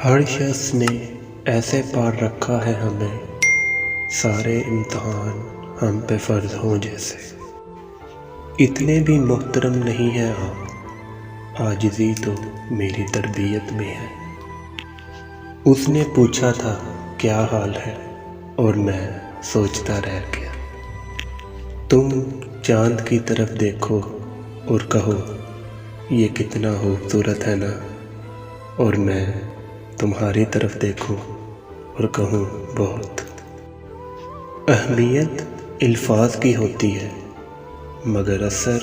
ہر شخص نے ایسے پار رکھا ہے ہمیں، سارے امتحان ہم پہ فرض ہوں جیسے۔ اتنے بھی محترم نہیں ہیں آپ، عاجزی تو میری تربیت میں ہے۔ اس نے پوچھا تھا کیا حال ہے، اور میں سوچتا رہ گیا۔ تم چاند کی طرف دیکھو اور کہو یہ کتنا خوبصورت ہے نا، اور میں تمہاری طرف دیکھوں اور کہوں بہت۔ اہمیت الفاظ کی ہوتی ہے مگر اثر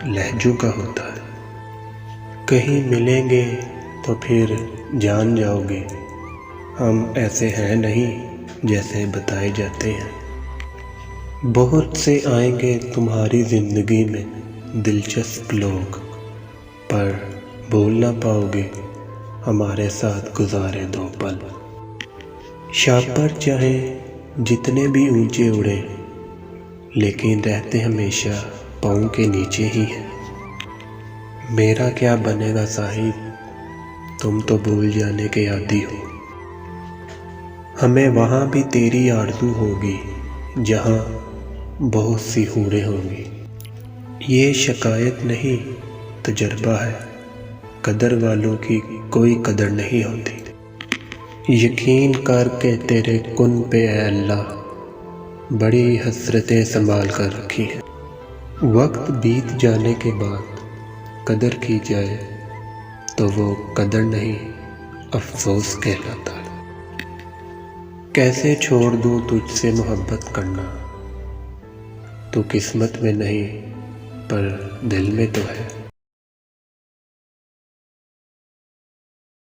لہجوں کا ہوتا ہے۔ کہیں ملیں گے تو پھر جان جاؤ گے، ہم ایسے ہیں نہیں جیسے بتائے جاتے ہیں۔ بہت سے آئیں گے تمہاری زندگی میں دلچسپ لوگ، پر بھول نہ پاؤ گے ہمارے ساتھ گزارے 2 پل۔ شاپر چاہے جتنے بھی اونچے اڑے، لیکن رہتے ہمیشہ پاؤں کے نیچے ہی ہیں۔ میرا کیا بنے گا صاحب، تم تو بھول جانے کے عادی ہو۔ ہمیں وہاں بھی تیری آرزو ہوگی جہاں بہت سی حوریں ہوں گی۔ یہ شکایت نہیں تجربہ ہے، قدر والوں کی کوئی قدر نہیں ہوتی۔ یقین کر کے تیرے کن پہ اے اللہ، بڑی حسرتیں سنبھال کر رکھی ہیں۔ وقت بیت جانے کے بعد قدر کی جائے تو وہ قدر نہیں افسوس کہلاتا ہے۔ کیسے چھوڑ دوں تجھ سے محبت کرنا، تو قسمت میں نہیں پر دل میں تو ہے۔